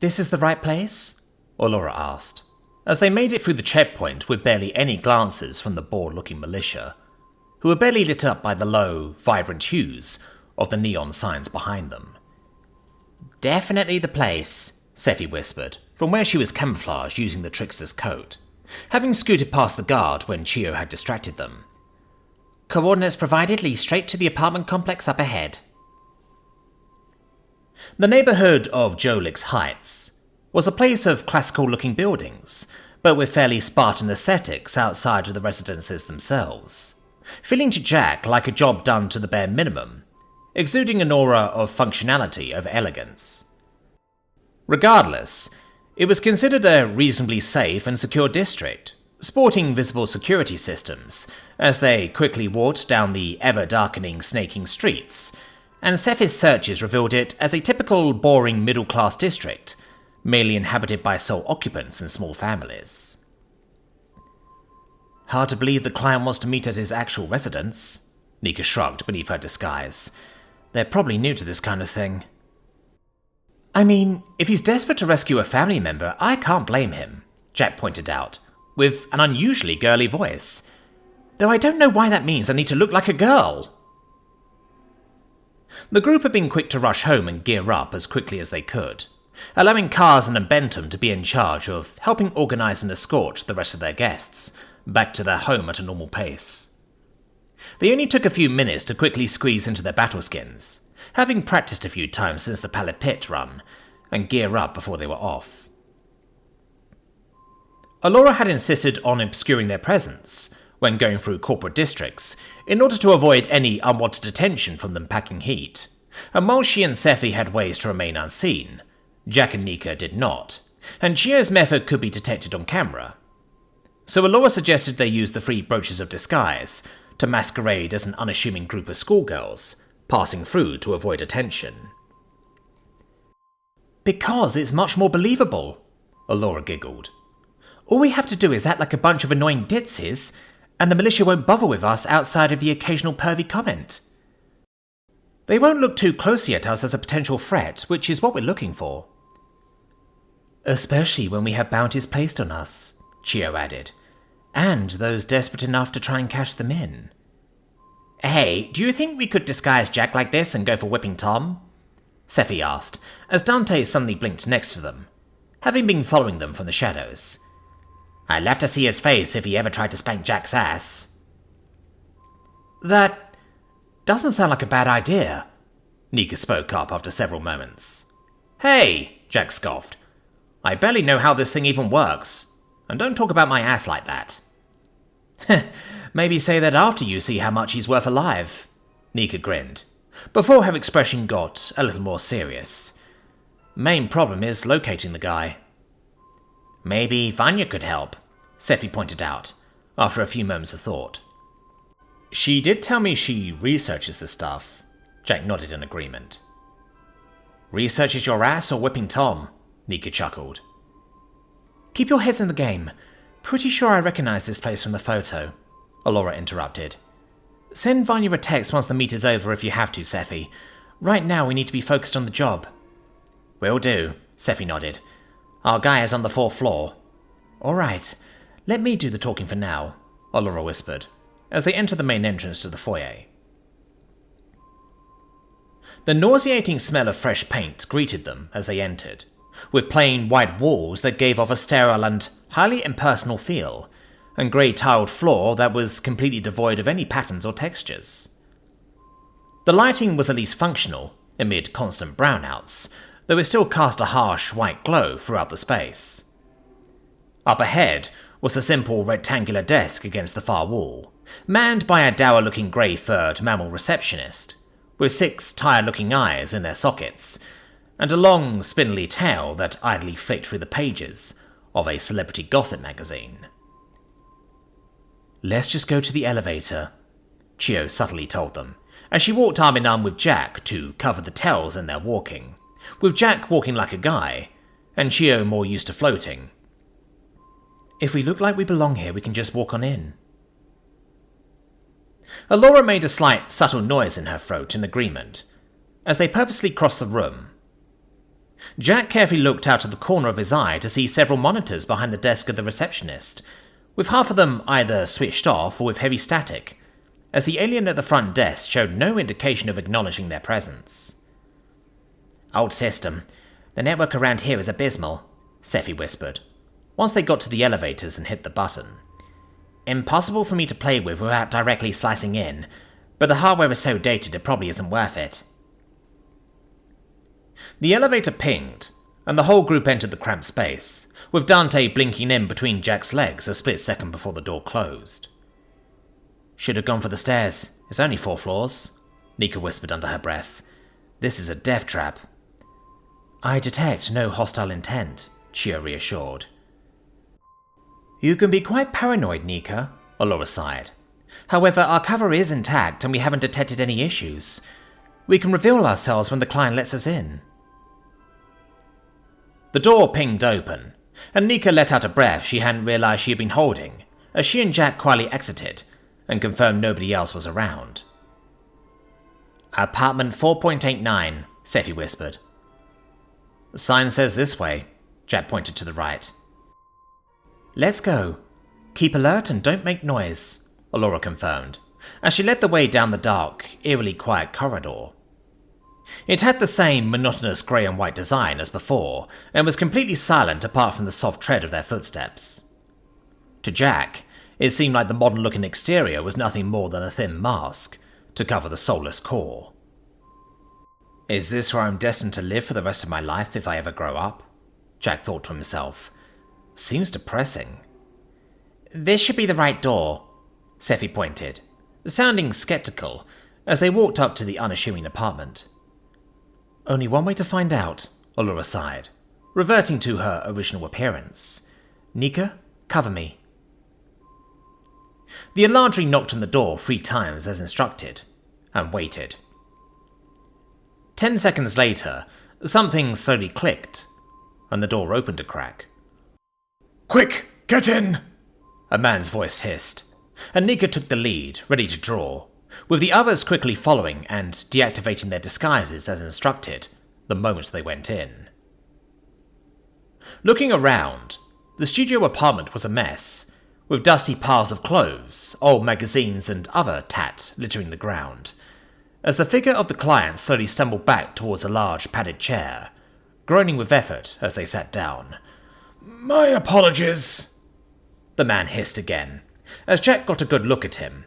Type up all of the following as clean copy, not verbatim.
This is the right place? Allura asked, as they made it through the checkpoint with barely any glances from the bored-looking militia, who were barely lit up by the low, vibrant hues of the neon signs behind them. Definitely the place, Scifi whispered, from where she was camouflaged using the trickster's coat, having scooted past the guard when Chio had distracted them. Coordinates provided lead straight to the apartment complex up ahead. The neighborhood of Jolik's Heights was a place of classical-looking buildings, but with fairly Spartan aesthetics outside of the residences themselves, feeling to Jack like a job done to the bare minimum, exuding an aura of functionality over elegance. Regardless, it was considered a reasonably safe and secure district, sporting visible security systems as they quickly walked down the ever-darkening, snaking streets, and Scifi's searches revealed it as a typical boring middle-class district, mainly inhabited by sole occupants and small families. Hard to believe the client wants to meet at his actual residence, Nika shrugged beneath her disguise. They're probably new to this kind of thing. I mean, if he's desperate to rescue a family member, I can't blame him, Jack pointed out, with an unusually girly voice. Though I don't know why that means I need to look like a girl. The group had been quick to rush home and gear up as quickly as they could, allowing Carson and Bentham to be in charge of helping organize and escort the rest of their guests back to their home at a normal pace. They only took a few minutes to quickly squeeze into their battle skins, having practiced a few times since the Pallet Pit run, and gear up before they were off. Allura had insisted on obscuring their presence when going through corporate districts in order to avoid any unwanted attention from them packing heat, and while she and Scifi had ways to remain unseen, Jack and Nika did not, and Chio's method could be detected on camera. So Allura suggested they use the 3 brooches of disguise to masquerade as an unassuming group of schoolgirls, passing through to avoid attention. Because it's much more believable, Allura giggled. All we have to do is act like a bunch of annoying ditsies, and the militia won't bother with us outside of the occasional pervy comment. They won't look too closely at us as a potential threat, which is what we're looking for. Especially when we have bounties placed on us, Chio added, and those desperate enough to try and cash them in. Hey, do you think we could disguise Jack like this and go for whipping Tom? Scifi asked, as Dante suddenly blinked next to them, having been following them from the shadows. I'd love to see his face if he ever tried to spank Jack's ass. That doesn't sound like a bad idea, Nika spoke up after several moments. Hey, Jack scoffed. I barely know how this thing even works, and don't talk about my ass like that. Maybe say that after you see how much he's worth alive, Nika grinned, before her expression got a little more serious. Main problem is locating the guy. Maybe Vanya could help, Scifi pointed out, after a few moments of thought. She did tell me she researches the stuff, Jack nodded in agreement. Researches your ass or whipping Tom? Nika chuckled. Keep your heads in the game. Pretty sure I recognize this place from the photo, Allura interrupted. Send Vanya a text once the meet is over if you have to, Scifi. Right now we need to be focused on the job. Will do, Scifi nodded. Our guy is on the 4th floor. Alright, let me do the talking for now, Allura whispered, as they entered the main entrance to the foyer. The nauseating smell of fresh paint greeted them as they entered, with plain white walls that gave off a sterile and highly impersonal feel, and grey-tiled floor that was completely devoid of any patterns or textures. The lighting was at least functional, amid constant brownouts, though it still cast a harsh white glow throughout the space. Up ahead was a simple rectangular desk against the far wall, manned by a dour-looking grey-furred mammal receptionist, with 6 tired-looking eyes in their sockets, and a long, spindly tail that idly flicked through the pages of a celebrity gossip magazine. Let's just go to the elevator, Chio subtly told them, as she walked arm in arm with Jack to cover the tells in their walking, with Jack walking like a guy, and Chio more used to floating. If we look like we belong here, we can just walk on in. Allura made a slight, subtle noise in her throat in agreement, as they purposely crossed the room. Jack carefully looked out of the corner of his eye to see several monitors behind the desk of the receptionist, with half of them either switched off or with heavy static, as the alien at the front desk showed no indication of acknowledging their presence. "Old system. The network around here is abysmal," Scifi whispered, once they got to the elevators and hit the button. "Impossible for me to play with without directly slicing in, but the hardware is so dated it probably isn't worth it." The elevator pinged, and the whole group entered the cramped space, with Dante blinking in between Jack's legs a split second before the door closed. "Should have gone for the stairs. It's only 4 floors," Nika whispered under her breath. "This is a death trap." "I detect no hostile intent," Chio reassured. "You can be quite paranoid, Nika," Allura sighed. "However, our cover is intact and we haven't detected any issues. We can reveal ourselves when the client lets us in." The door pinged open, and Nika let out a breath she hadn't realized she had been holding, as she and Jack quietly exited, and confirmed nobody else was around. "Apartment 4.89, Scifi whispered. "The sign says this way," Jack pointed to the right. "Let's go. Keep alert and don't make noise," Allura confirmed, as she led the way down the dark, eerily quiet corridor. It had the same monotonous grey and white design as before, and was completely silent apart from the soft tread of their footsteps. To Jack, it seemed like the modern-looking exterior was nothing more than a thin mask to cover the soulless core. "Is this where I'm destined to live for the rest of my life if I ever grow up?" Jack thought to himself. "Seems depressing." "This should be the right door," Scifi pointed, sounding skeptical as they walked up to the unassuming apartment. "Only one way to find out," Allura sighed, reverting to her original appearance. "Nika, cover me." The Eladri knocked on the door 3 times as instructed, and waited. 10 seconds later, something slowly clicked, and the door opened a crack. "Quick, get in!" a man's voice hissed, and Nika took the lead, ready to draw, with the others quickly following and deactivating their disguises as instructed the moment they went in. Looking around, the studio apartment was a mess, with dusty piles of clothes, old magazines and other tat littering the ground, as the figure of the client slowly stumbled back towards a large padded chair, groaning with effort as they sat down. "My apologies," the man hissed again, as Jack got a good look at him.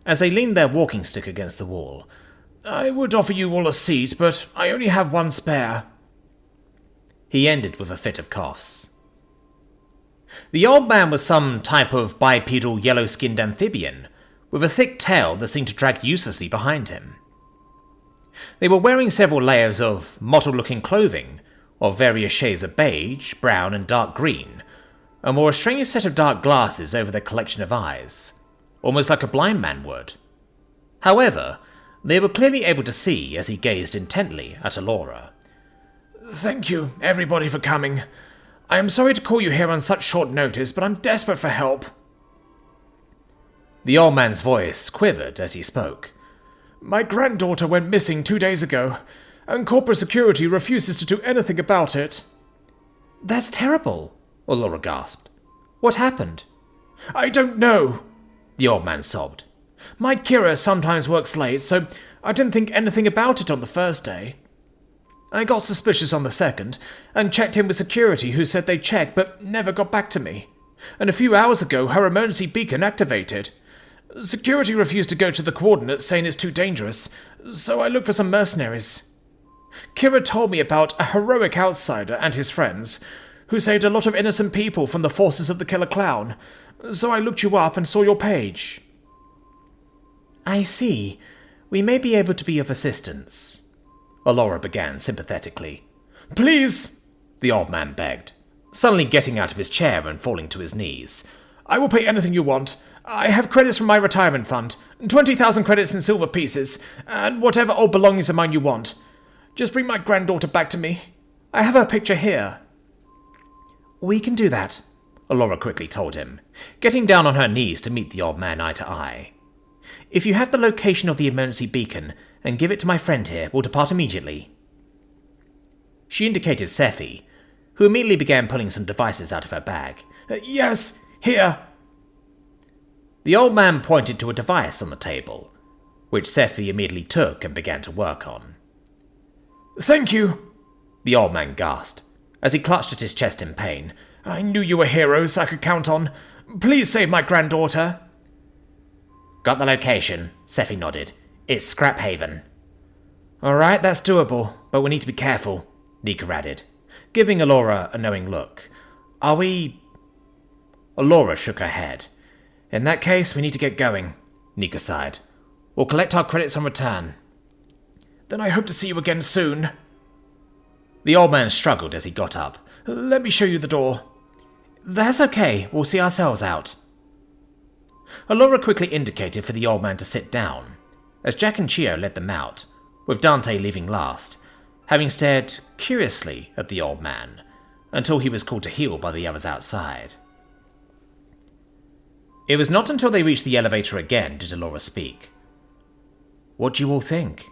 As they leaned their walking stick against the wall, "I would offer you all a seat, but I only have one spare." He ended with a fit of coughs. The old man was some type of bipedal yellow-skinned amphibian, with a thick tail that seemed to drag uselessly behind him. They were wearing several layers of mottled-looking clothing, of various shades of beige, brown, and dark green, and wore a strange set of dark glasses over their collection of eyes, almost like a blind man would. However, they were clearly able to see as he gazed intently at Allura. "Thank you, everybody, for coming. I am sorry to call you here on such short notice, but I'm desperate for help." The old man's voice quivered as he spoke. "My granddaughter went missing 2 days ago, and corporate security refuses to do anything about it." "That's terrible," Allura gasped. "What happened?" "I don't know," the old man sobbed. "My Kira sometimes works late, so I didn't think anything about it on the first day. I got suspicious on the second, and checked in with security who said they checked but never got back to me. And a few hours ago her emergency beacon activated. Security refused to go to the coordinates saying it's too dangerous, so I looked for some mercenaries. Kira told me about a heroic outsider and his friends, who saved a lot of innocent people from the forces of the Killer Clown, so I looked you up and saw your page." "I see. We may be able to be of assistance," Allura began sympathetically. "Please," the old man begged, suddenly getting out of his chair and falling to his knees. "I will pay anything you want. I have credits from my retirement fund, 20,000 credits in silver pieces, and whatever old belongings of mine you want. Just bring my granddaughter back to me. I have her picture here." "We can do that," Allura quickly told him, getting down on her knees to meet the old man eye to eye. "If you have the location of the emergency beacon, and give it to my friend here, we'll depart immediately." She indicated Scifi, who immediately began pulling some devices out of her bag. Yes, here. The old man pointed to a device on the table, which Scifi immediately took and began to work on. Thank you, the old man gasped, as he clutched at his chest in pain. I knew you were heroes I could count on. Please save my granddaughter. Got the location, Scifi nodded. It's Scrap Haven. Alright, that's doable, but we need to be careful, Nika added, giving Alora a knowing look. Are we... Alora shook her head. In that case, we need to get going, Nika sighed. We'll collect our credits on return. Then I hope to see you again soon. The old man struggled as he got up. Let me show you the door. That's okay, we'll see ourselves out. Alora quickly indicated for the old man to sit down, as Jack and Chio led them out, with Dante leaving last, having stared curiously at the old man, until he was called to heel by the others outside. It was not until they reached the elevator again did Alora speak. What do you all think?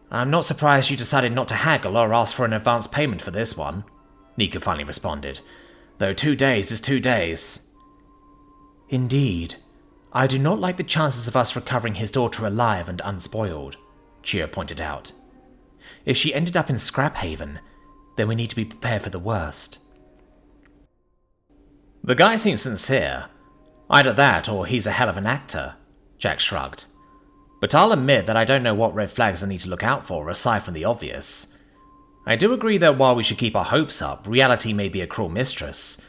I'm not surprised you decided not to haggle or ask for an advance payment for this one, Nika finally responded, though 2 days is 2 days. Indeed. I do not like the chances of us recovering his daughter alive and unspoiled, Chio pointed out. If she ended up in Scrap Haven, then we need to be prepared for the worst. The guy seems sincere. Either that or he's a hell of an actor, Jack shrugged. But I'll admit that I don't know what red flags I need to look out for aside from the obvious. I do agree that while we should keep our hopes up, reality may be a cruel mistress,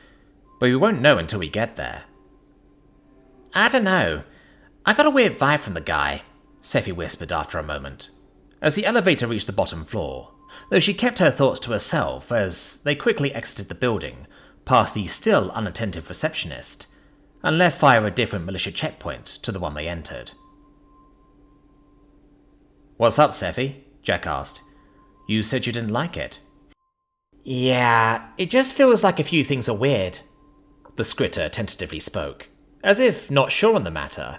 but we won't know until we get there. I don't know. I got a weird vibe from the guy, Scifi whispered after a moment, as the elevator reached the bottom floor, though she kept her thoughts to herself as they quickly exited the building, past the still unattentive receptionist, and left via a different militia checkpoint to the one they entered. What's up, Scifi? Jack asked. You said you didn't like it. Yeah, it just feels like a few things are weird, the scritter tentatively spoke, as if not sure on the matter.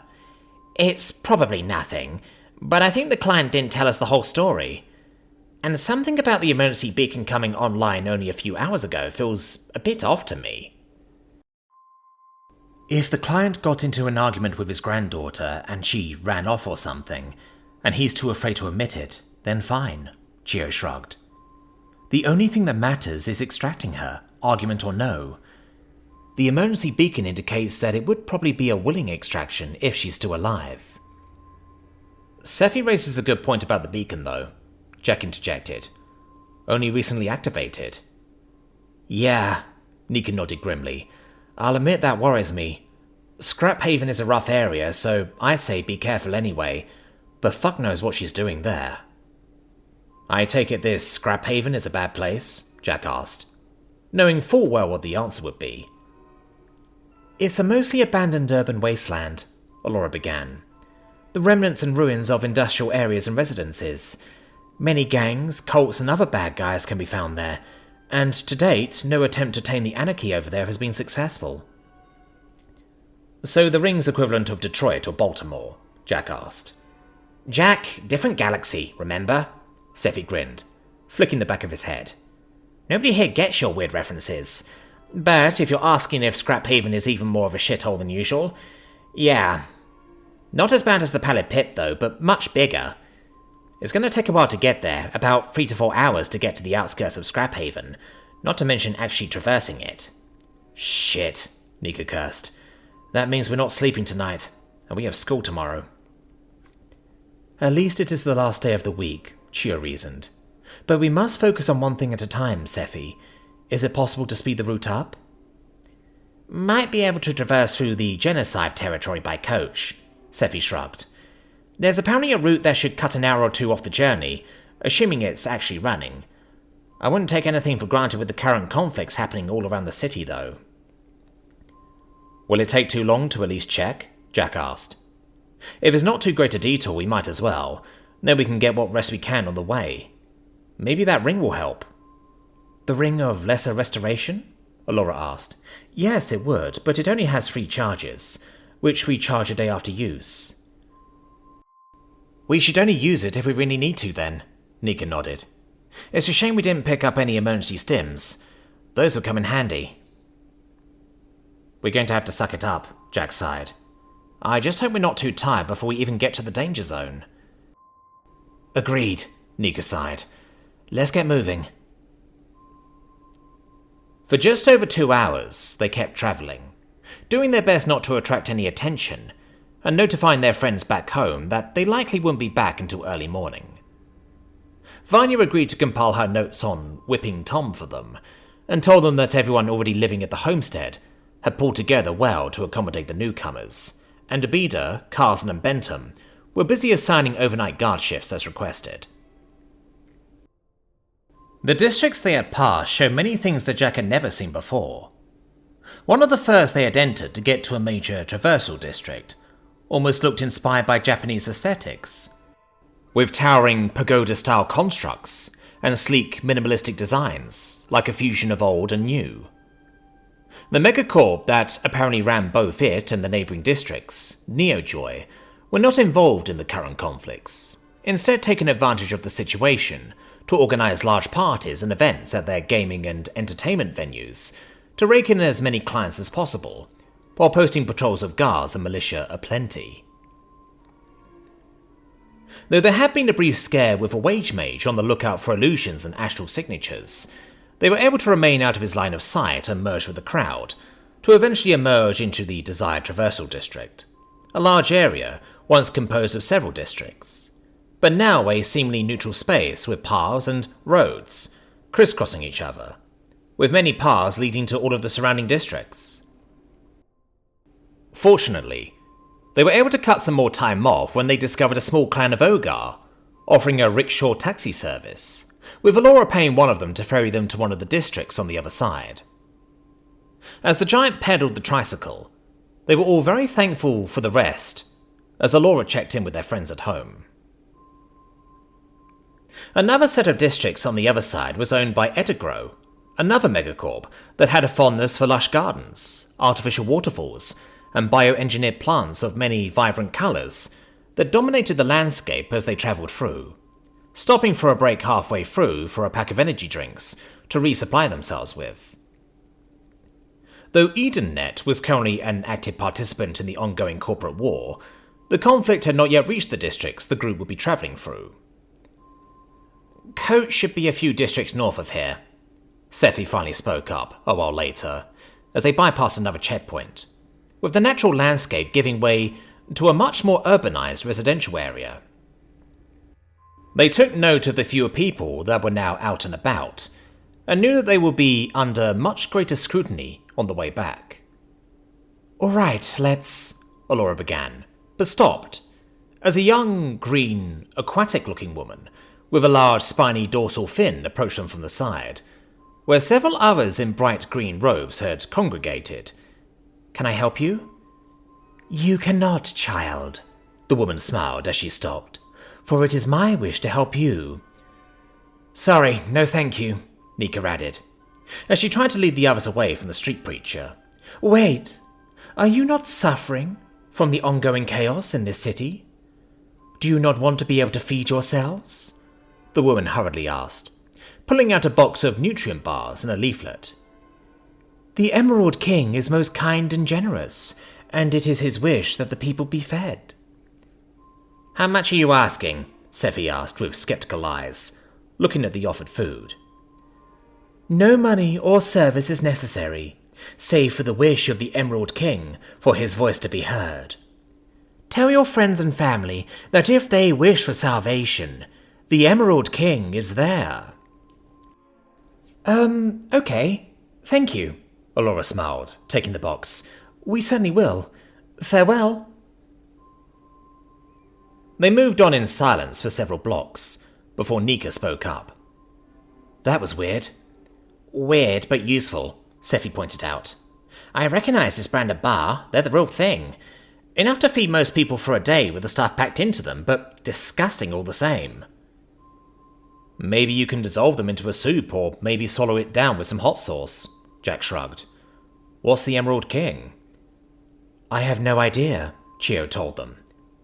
It's probably nothing, but I think the client didn't tell us the whole story. And something about the emergency beacon coming online only a few hours ago feels a bit off to me. If the client got into an argument with his granddaughter and she ran off or something, and he's too afraid to admit it, then fine, Chio shrugged. The only thing that matters is extracting her, argument or no. The emergency beacon indicates that it would probably be a willing extraction if she's still alive. Scifi raises a good point about the beacon, though, Jack interjected. Only recently activated. Yeah, Nika nodded grimly. I'll admit that worries me. Scrap Haven is a rough area, so I'd say be careful anyway, but fuck knows what she's doing there. I take it this Scrap Haven is a bad place? Jack asked, knowing full well what the answer would be. It's a mostly abandoned urban wasteland, Alora began. The remnants and ruins of industrial areas and residences. Many gangs, cults and other bad guys can be found there, and to date, no attempt to tame the anarchy over there has been successful. So the ring's equivalent of Detroit or Baltimore? Jack asked. Jack, different galaxy, remember? Scifi grinned, flicking the back of his head. Nobody here gets your weird references. But if you're asking if Scrap Haven is even more of a shithole than usual, yeah. Not as bad as the Pallid Pit though, but much bigger. It's going to take a while to get there, about 3 to 4 hours to get to the outskirts of Scrap Haven, not to mention actually traversing it. Shit, Nika cursed. That means we're not sleeping tonight, and we have school tomorrow. At least it is the last day of the week, Chio reasoned. But we must focus on one thing at a time, Scifi. Is it possible to speed the route up? Might be able to traverse through the genocide territory by coach, Scifi shrugged. There's apparently a route that should cut an hour or 2 off the journey, assuming it's actually running. I wouldn't take anything for granted with the current conflicts happening all around the city, though. Will it take too long to at least check? Jack asked. If it's not too great a detour, we might as well. Then we can get what rest we can on the way. Maybe that ring will help. The Ring of Lesser Restoration? Alora asked. Yes, it would, but it only has 3 charges, which we charge a day after use. We should only use it if we really need to then, Nika nodded. It's a shame we didn't pick up any emergency stims. Those would come in handy. We're going to have to suck it up, Jack sighed. I just hope we're not too tired before we even get to the danger zone. Agreed, Nika sighed. Let's get moving. For just over 2 hours, they kept travelling, doing their best not to attract any attention, and notifying their friends back home that they likely wouldn't be back until early morning. Vanya agreed to compile her notes on whipping Tom for them, and told them that everyone already living at the homestead had pulled together well to accommodate the newcomers, and Abida, Carson and Bentham were busy assigning overnight guard shifts as requested. The districts they had passed showed many things that Jack had never seen before. One of the first they had entered to get to a major traversal district almost looked inspired by Japanese aesthetics, with towering pagoda-style constructs and sleek minimalistic designs, like a fusion of old and new. The megacorp that apparently ran both it and the neighbouring districts, Neojoy, were not involved in the current conflicts, instead taking advantage of the situation to organise large parties and events at their gaming and entertainment venues to rake in as many clients as possible, while posting patrols of guards and militia aplenty. Though there had been a brief scare with a wage mage on the lookout for illusions and astral signatures, they were able to remain out of his line of sight and merge with the crowd, to eventually emerge into the desired traversal district, a large area once composed of several districts, but now a seemingly neutral space with paths and roads crisscrossing each other, with many paths leading to all of the surrounding districts. Fortunately, they were able to cut some more time off when they discovered a small clan of Ogar offering a rickshaw taxi service, with Alora paying one of them to ferry them to one of the districts on the other side. As the giant pedalled the tricycle, they were all very thankful for the rest, as Alora checked in with their friends at home. Another set of districts on the other side was owned by Edagro, another megacorp that had a fondness for lush gardens, artificial waterfalls, and bioengineered plants of many vibrant colours that dominated the landscape as they travelled through, stopping for a break halfway through for a pack of energy drinks to resupply themselves with. Though EdenNet was currently an active participant in the ongoing corporate war, the conflict had not yet reached the districts the group would be travelling through. Coach should be a few districts north of here, Scifi finally spoke up a while later, as they bypassed another checkpoint, with the natural landscape giving way to a much more urbanised residential area. They took note of the fewer people that were now out and about, and knew that they would be under much greater scrutiny on the way back. "Alright, let's..." Alora began, but stopped, as a young, green, aquatic-looking woman with a large spiny dorsal fin approached them from the side, where several others in bright green robes had congregated. "Can I help you?" "You cannot, child," the woman smiled as she stopped, "for it is my wish to help you." "Sorry, no thank you," Nika added, as she tried to lead the others away from the street preacher. "Wait, are you not suffering from the ongoing chaos in this city? Do you not want to be able to feed yourselves?" the woman hurriedly asked, pulling out a box of nutrient bars and a leaflet. "The Emerald King is most kind and generous, and it is his wish that the people be fed." "How much are you asking?" Scifi asked with skeptical eyes, looking at the offered food. "No money or service is necessary, save for the wish of the Emerald King for his voice to be heard. Tell your friends and family that if they wish for salvation, the Emerald King is there." Okay. Thank you," Alora smiled, taking the box. "We certainly will. Farewell." They moved on in silence for several blocks, before Nika spoke up. "That was weird." "Weird, but useful," Scifi pointed out. "I recognise this brand of bar. They're the real thing. Enough to feed most people for a day with the stuff packed into them, but disgusting all the same." "Maybe you can dissolve them into a soup, or maybe swallow it down with some hot sauce," Jack shrugged. "What's the Emerald King?" "I have no idea," Chio told them,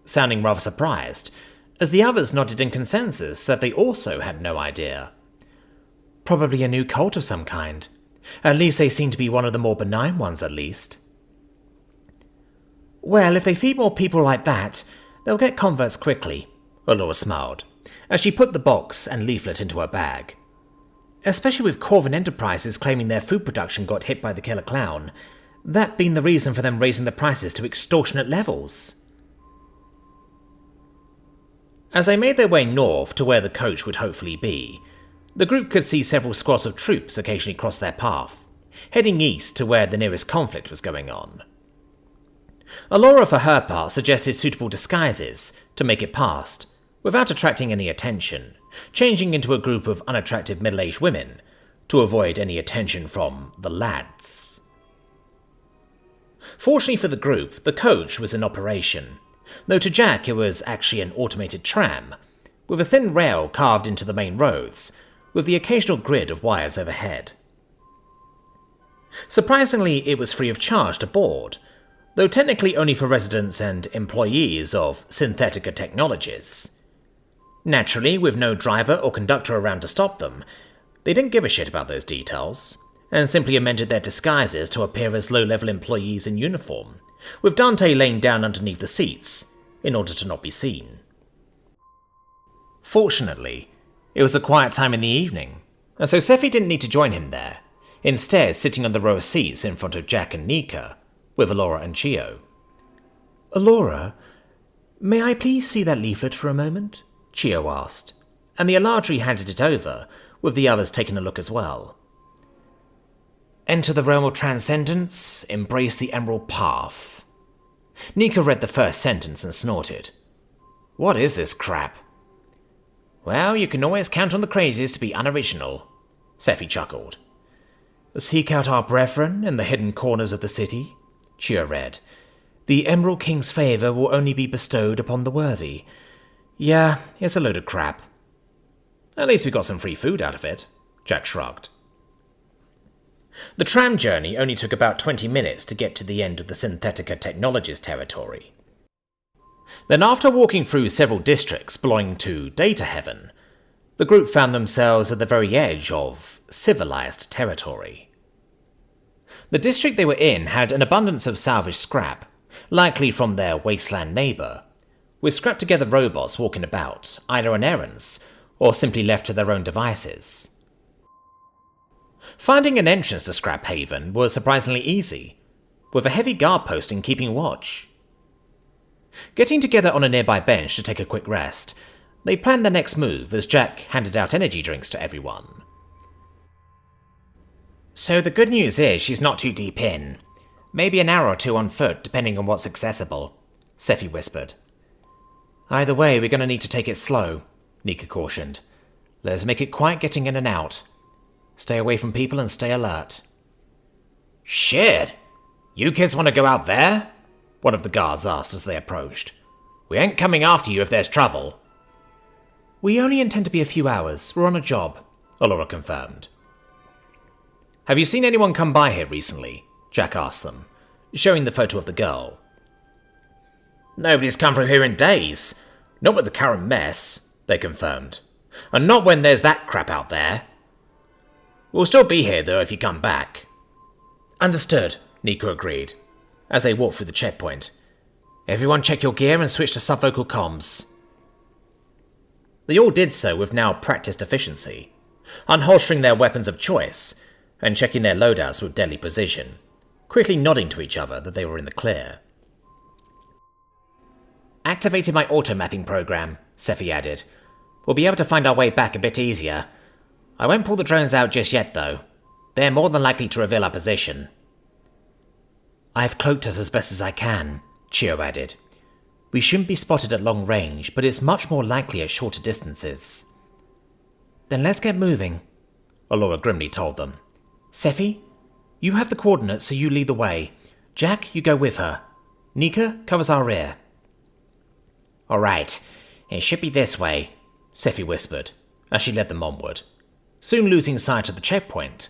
sounding rather surprised, as the others nodded in consensus that they also had no idea, Probably a new cult of some kind. At least they seem to be one of the more benign ones, at least. Well, if they feed more people like that, they'll get converts quickly, Allura smiled, as she put the box and leaflet into her bag. Especially with Corvin Enterprises claiming their food production got hit by the killer clown, that being the reason for them raising the prices to extortionate levels. As they made their way north to where the coach would hopefully be, the group could see several squads of troops occasionally cross their path, heading east to where the nearest conflict was going on. Allura, for her part, suggested suitable disguises to make it past, without attracting any attention, changing into a group of unattractive middle-aged women to avoid any attention from the lads. Fortunately for the group, the coach was in operation, though to Jack it was actually an automated tram, with a thin rail carved into the main roads, with the occasional grid of wires overhead. Surprisingly, it was free of charge to board, though technically only for residents and employees of Synthetica Technologies. Naturally, with no driver or conductor around to stop them, they didn't give a shit about those details, and simply amended their disguises to appear as low-level employees in uniform, with Dante laying down underneath the seats, in order to not be seen. Fortunately, it was a quiet time in the evening, and so Scifi didn't need to join him there, instead sitting on the row of seats in front of Jack and Nika, with Allura and Chio. Allura, may I please see that leaflet for a moment? Chio asked, and the Aladri handed it over, with the others taking a look as well. Enter the realm of transcendence, embrace the emerald path. Nika read the first sentence and snorted. What is this crap? Well, you can always count on the crazies to be unoriginal, Scifi chuckled. Seek out our brethren in the hidden corners of the city, Chio read. The Emerald King's favour will only be bestowed upon the worthy. Yeah, it's a load of crap. At least we got some free food out of it, Jack shrugged. The tram journey only took about 20 minutes to get to the end of the Synthetica Technologies territory. Then after walking through several districts belonging to Data Heaven, the group found themselves at the very edge of civilized territory. The district they were in had an abundance of salvaged scrap, likely from their wasteland neighbour, with scrapped-together robots walking about, either on errands or simply left to their own devices. Finding an entrance to Scrap Haven was surprisingly easy, with a heavy guard posting keeping watch. Getting together on a nearby bench to take a quick rest, they planned their next move as Jack handed out energy drinks to everyone. So the good news is she's not too deep in. Maybe an hour or two on foot, depending on what's accessible, Scifi whispered. Either way, we're going to need to take it slow, Nika cautioned. Let's make it quiet getting in and out. Stay away from people and stay alert. Shit! You kids want to go out there? One of the guards asked as they approached. We ain't coming after you if there's trouble. We only intend to be a few hours. We're on a job, Allura confirmed. Have you seen anyone come by here recently? Jack asked them, showing the photo of the girl. Nobody's come through here in days. Not with the current mess, they confirmed. And not when there's that crap out there. We'll still be here, though, if you come back. Understood, Nika agreed, as they walked through the checkpoint. Everyone check your gear and switch to subvocal comms. They all did so with now practiced efficiency, unholstering their weapons of choice and checking their loadouts with deadly precision, quickly nodding to each other that they were in the clear. Activated my auto-mapping program, Scifi added. We'll be able to find our way back a bit easier. I won't pull the drones out just yet, though. They're more than likely to reveal our position. I've cloaked us as best as I can, Chio added. We shouldn't be spotted at long range, but it's much more likely at shorter distances. Then let's get moving, Allura grimly told them. Scifi, you have the coordinates, so you lead the way. Jack, you go with her. Nika covers our rear. All right, it should be this way, Scifi whispered, as she led them onward, soon losing sight of the checkpoint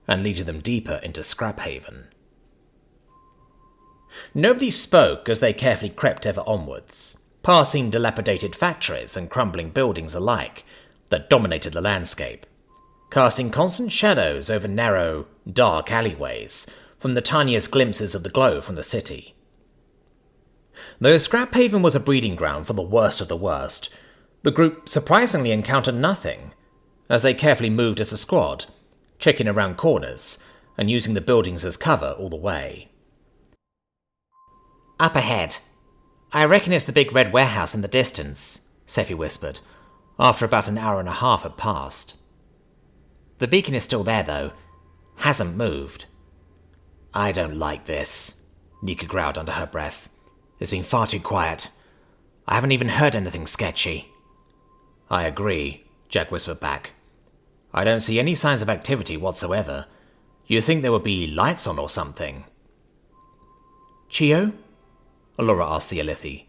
and leading them deeper into Scrap Haven. Nobody spoke as they carefully crept ever onwards, passing dilapidated factories and crumbling buildings alike that dominated the landscape, casting constant shadows over narrow, dark alleyways from the tiniest glimpses of the glow from the city. Though Scraphaven was a breeding ground for the worst of the worst, the group surprisingly encountered nothing, as they carefully moved as a squad, checking around corners and using the buildings as cover all the way. "Up ahead. I reckon it's the big red warehouse in the distance," Scifi whispered, after about an hour and a half had passed. "The beacon is still there, though. Hasn't moved." "I don't like this," Nika growled under her breath. "It's been far too quiet. I haven't even heard anything sketchy." "I agree," Jack whispered back. "I don't see any signs of activity whatsoever. You'd think there would be lights on or something." "Chio?" Allura asked the Alethi.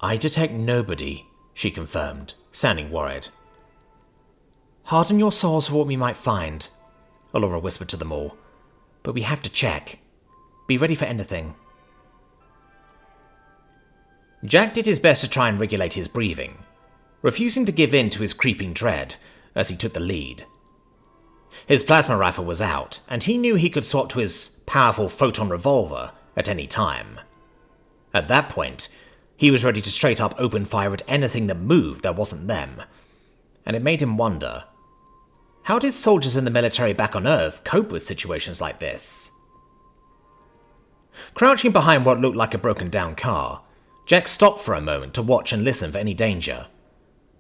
"I detect nobody," she confirmed, sounding worried. "Harden your souls for what we might find," Allura whispered to them all. "But we have to check. Be ready for anything." Jack did his best to try and regulate his breathing, refusing to give in to his creeping dread as he took the lead. His plasma rifle was out, and he knew he could swap to his powerful photon revolver at any time. At that point, he was ready to straight up open fire at anything that moved that wasn't them, and it made him wonder, how did soldiers in the military back on Earth cope with situations like this? Crouching behind what looked like a broken down car, Jack stopped for a moment to watch and listen for any danger,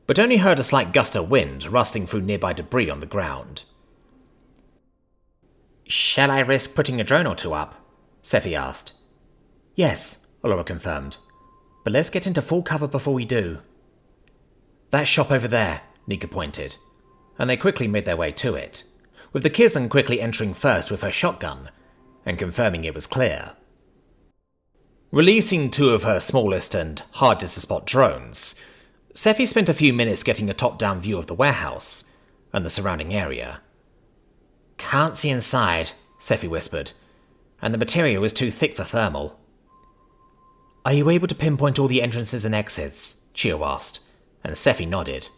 but only heard a slight gust of wind rustling through nearby debris on the ground. "Shall I risk putting a drone or two up?" Scifi asked. "Yes," Allura confirmed. "But let's get into full cover before we do." "That shop over there," Nika pointed, and they quickly made their way to it, with the Kizan quickly entering first with her shotgun and confirming it was clear. Releasing two of her smallest and hardest-to-spot drones, Scifi spent a few minutes getting a top-down view of the warehouse and the surrounding area. "Can't see inside," Scifi whispered, "and the material is too thick for thermal." "Are you able to pinpoint all the entrances and exits?" Chio asked, and Scifi nodded.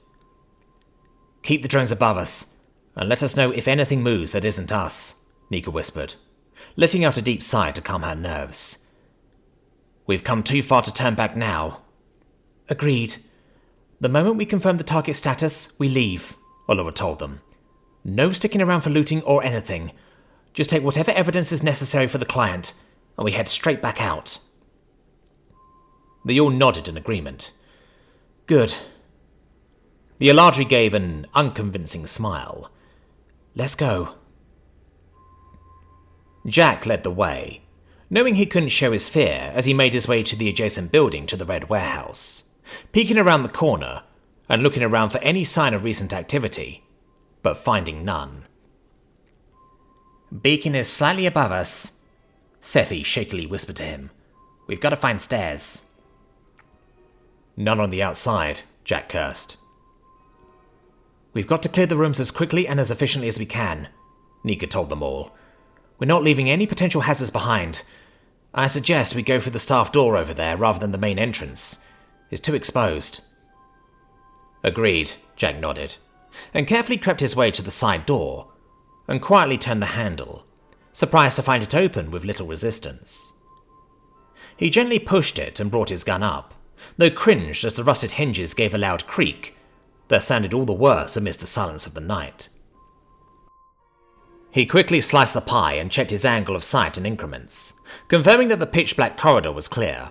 "Keep the drones above us, and let us know if anything moves that isn't us," Nika whispered, letting out a deep sigh to calm her nerves. "We've come too far to turn back now." "Agreed. The moment we confirm the target status, we leave," Allura told them. "No sticking around for looting or anything. Just take whatever evidence is necessary for the client, and we head straight back out." They all nodded in agreement. "Good." The Eladri gave an unconvincing smile. "Let's go." Jack led the way, knowing he couldn't show his fear as he made his way to the adjacent building to the red warehouse, peeking around the corner and looking around for any sign of recent activity, but finding none. "Beacon is slightly above us," Scifi shakily whispered to him. "We've got to find stairs." "None on the outside," Jack cursed. "We've got to clear the rooms as quickly and as efficiently as we can," Nika told them all. "We're not leaving any potential hazards behind. I suggest we go through the staff door over there rather than the main entrance. It's too exposed." "Agreed," Jack nodded, and carefully crept his way to the side door and quietly turned the handle, surprised to find it open with little resistance. He gently pushed it and brought his gun up, though cringed as the rusted hinges gave a loud creak that sounded all the worse amidst the silence of the night. He quickly sliced the pie and checked his angle of sight in increments, confirming that the pitch-black corridor was clear.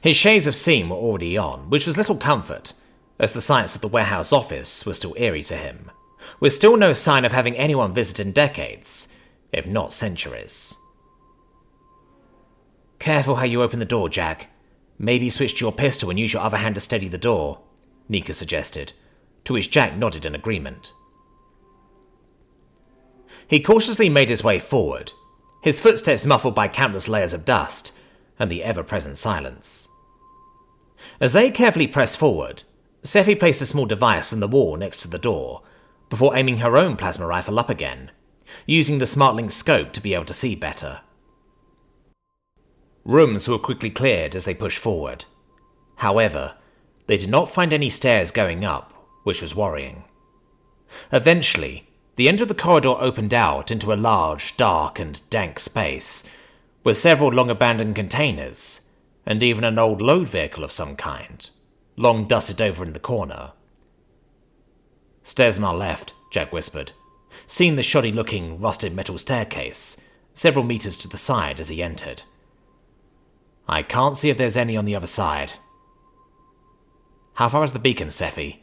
His shades of seeing were already on, which was little comfort, as the sights of the warehouse office were still eerie to him, with still no sign of having anyone visit in decades, if not centuries. "Careful how you open the door, Jack. Maybe switch to your pistol and use your other hand to steady the door," Nika suggested, to which Jack nodded in agreement. He cautiously made his way forward, his footsteps muffled by countless layers of dust and the ever-present silence. As they carefully pressed forward, Scifi placed a small device on the wall next to the door, before aiming her own plasma rifle up again, using the SmartLink scope to be able to see better. Rooms were quickly cleared as they pushed forward. However, they did not find any stairs going up, which was worrying. Eventually, the end of the corridor opened out into a large, dark, and dank space, with several long-abandoned containers, and even an old load vehicle of some kind, long dusted over in the corner. "Stairs on our left," Jack whispered, seeing the shoddy-looking, rusted metal staircase several meters to the side as he entered. "I can't see if there's any on the other side." "How far is the beacon, Scifi?"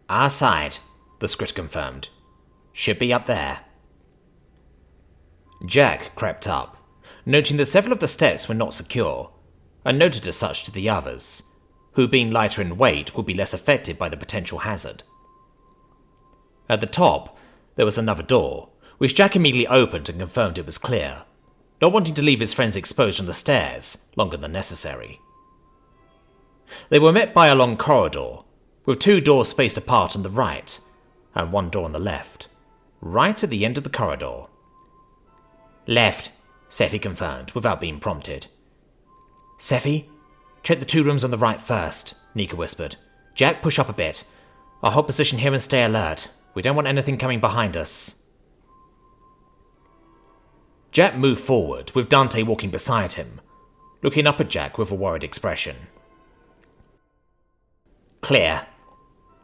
"Our side," the script confirmed. "Should be up there." Jack crept up, noting that several of the steps were not secure, and noted as such to the others, who being lighter in weight would be less affected by the potential hazard. At the top, there was another door, which Jack immediately opened and confirmed it was clear, not wanting to leave his friends exposed on the stairs longer than necessary. They were met by a long corridor, with 2 doors spaced apart on the right, and 1 door on the left, right at the end of the corridor. "Left," Scifi confirmed, without being prompted. "Scifi, check the 2 rooms on the right first," Nika whispered. "Jack, push up a bit. I'll hold position here and stay alert. We don't want anything coming behind us." Jack moved forward, with Dante walking beside him, looking up at Jack with a worried expression. "Clear.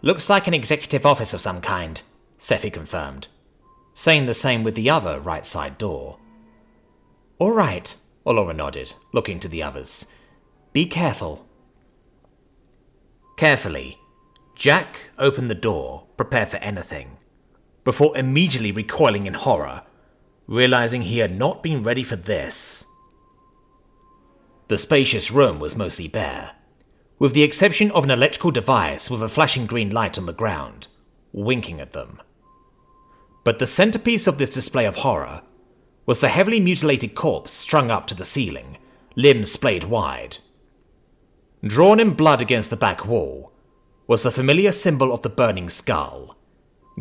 Looks like an executive office of some kind," Scifi confirmed, saying the same with the other right side door. "All right," Allura nodded, looking to the others. "Be careful." Carefully, Jack opened the door, prepared for anything, before immediately recoiling in horror, realizing he had not been ready for this. The spacious room was mostly bare, with the exception of an electrical device with a flashing green light on the ground, winking at them. But the centerpiece of this display of horror was the heavily mutilated corpse strung up to the ceiling, limbs splayed wide. Drawn in blood against the back wall was the familiar symbol of the burning skull,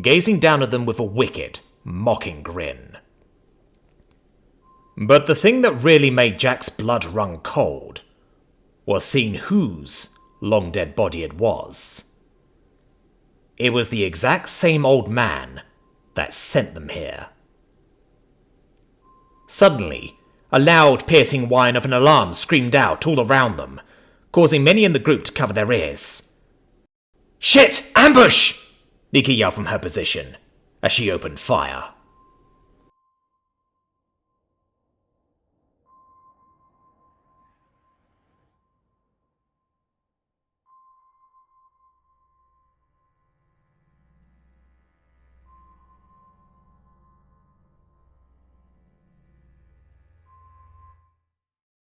gazing down at them with a wicked, mocking grin. But the thing that really made Jack's blood run cold was seeing whose long-dead body it was. It was the exact same old man that sent them here. Suddenly, a loud, piercing whine of an alarm screamed out all around them, causing many in the group to cover their ears. "Shit! Ambush!" Nika yelled from her position, as she opened fire.